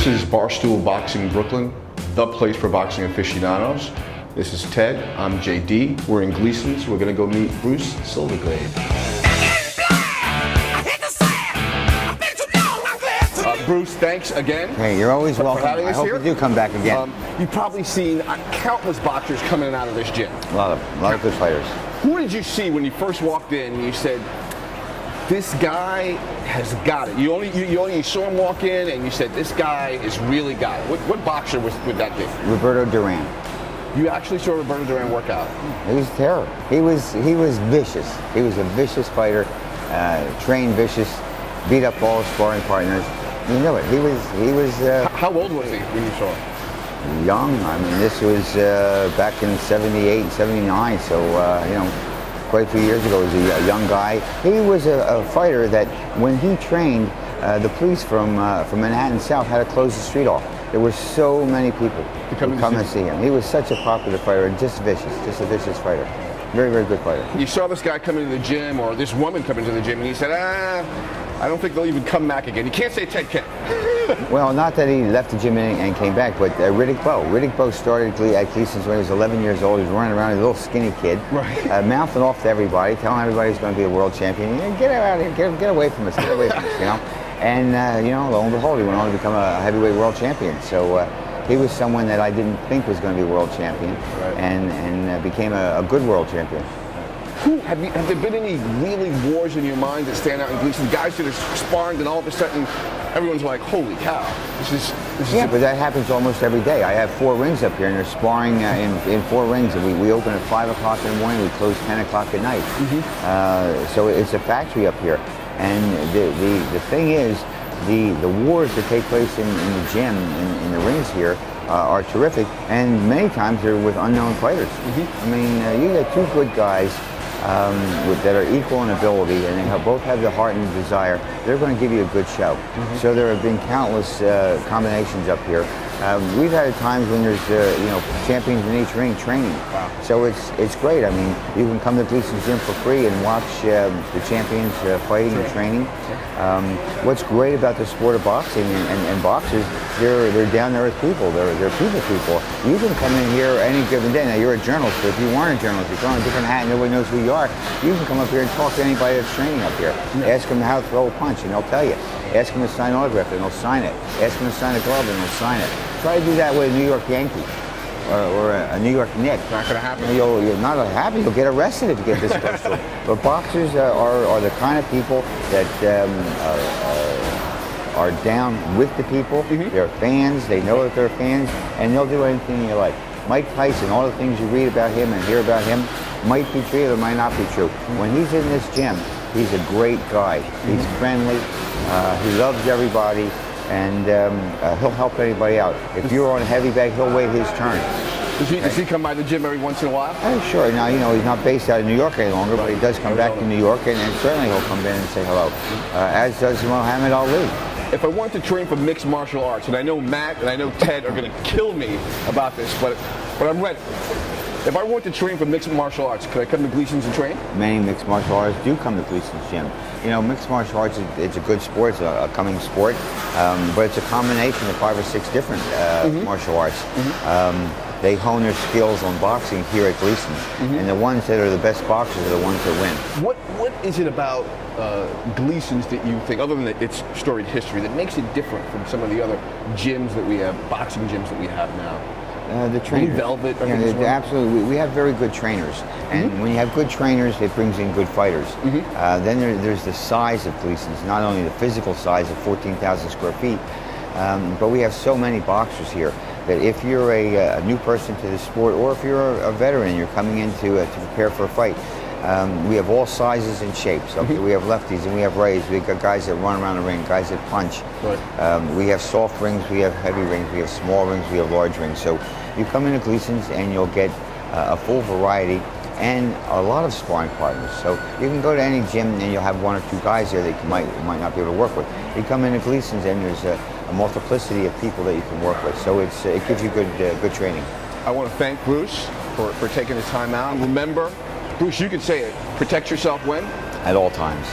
This is Barstool Boxing Brooklyn, the place for boxing aficionados. This is Ted, I'm JD. We're in Gleason's. We're gonna go meet Bruce Silverglade. Bruce, thanks again. Hey, you're always welcome. I hope you do come back again. You've probably seen countless boxers coming in and out of this gym. A lot of good fighters. Who did you see when you first walked in and you said, this guy has got it? You saw him walk in and you said, this guy is really got it. What boxer would that be? Roberto Duran. You actually saw Roberto Duran work out? He was terrible. He was vicious. He was a vicious fighter, trained vicious, beat up all his sparring partners. You know it. He was. How old was he when you saw him? Young. I mean, this was back in '78, '79. So you know, quite a few years ago. He was a young guy. He was a fighter that, when he trained, the police from Manhattan South had to close the street off. There were so many people who come and see him. He was such a popular fighter, and just vicious, just a vicious fighter. Very, very good fighter. You saw this guy come into the gym, or this woman come into the gym, and he said, I don't think they'll even come back again. You can't say Ted Kent. Well, not that he left the gym and came back, but Riddick Bowe started at Gleason's when he was 11 years old. He was running around, a little skinny kid, right. Mouthing off to everybody, telling everybody he's going to be a world champion. Get out of here, get away from us, get away from us, you know. And, you know, lo and behold, he went on to become a heavyweight world champion. So he was someone that I didn't think was going to be a world champion, right. and became a good world champion. Have there been any really wars in your mind that stand out in Gleason? Guys that are sparring and all of a sudden everyone's like, holy cow, this is yeah, but that happens almost every day. I have 4 rings up here and they're sparring in 4 rings, and we open at 5 o'clock in the morning, we close 10 o'clock at night. So it's a factory up here. And the thing is, the wars that take place in the gym, in the rings here, are terrific, and many times they're with unknown fighters. I mean, you get 2 good guys that are equal in ability, and they both have the heart and the desire. They're going to give you a good show. So there have been countless combinations up here. We've had times when there's you know, champions in each ring training. Wow. So it's great. I mean, you can come to Gleason's gym for free and watch the champions fighting and training. What's great about the sport of boxing and boxers, they're down there with people. They're people. You can come in here any given day. Now, you're a journalist, but if you weren't a journalist, you're throwing a different hat and nobody knows who you are, you can come up here and talk to anybody that's training up here. Ask them how to throw a punch and they'll tell you. Ask them to sign an autograph and they'll sign it. Ask them to sign a glove and they'll sign it. Try to do that with a New York Yankee or a New York Knick. Not going to happen. You're not happy. You'll get arrested if you get this close to it. But boxers are the kind of people that are down with the people. They're fans. They know that they're fans, and they'll do anything you like. Mike Tyson, all the things you read about him and hear about him might be true or might not be true. When he's in this gym, he's a great guy. He's friendly. He loves everybody. And he'll help anybody out. If you're on a heavy bag, he'll wait his turn. Does he come by the gym every once in a while? Sure. Now, you know, he's not based out of New York any longer, but he does come back to New York, and certainly he'll come in and say hello, as does Muhammad Ali. If I wanted to train for mixed martial arts, and I know Matt and I know Ted are going to kill me about this, but I'm ready. If I wanted to train for mixed martial arts, could I come to Gleason's and train? Many mixed martial artists do come to Gleason's gym. You know, mixed martial arts, it's a good sport, it's a coming sport, but it's a combination of 5 or 6 different martial arts. They hone their skills on boxing here at Gleason's, and the ones that are the best boxers are the ones that win. What is it about Gleason's that you think, other than its storied history, that makes it different from some of the other gyms that we have, boxing gyms that we have now? The trainers. Velvet. Absolutely. We have very good trainers. And when you have good trainers, it brings in good fighters. Then there's the size of Gleason's, not only the physical size of 14,000 square feet, but we have so many boxers here that if you're a new person to the sport, or if you're a veteran, you're coming in to prepare for a fight, we have all sizes and shapes. Okay? We have lefties and we have righties. We've got guys that run around the ring, guys that punch. Right. We have soft rings, we have heavy rings, we have small rings, we have large rings. So you come into Gleason's and you'll get a full variety and a lot of sparring partners. So you can go to any gym and you'll have 1 or 2 guys there that you might not be able to work with. You come into Gleason's and there's a multiplicity of people that you can work with. So it gives you good training. I want to thank Bruce for taking the time out. Remember, Bruce, you could say it, protect yourself when? At all times.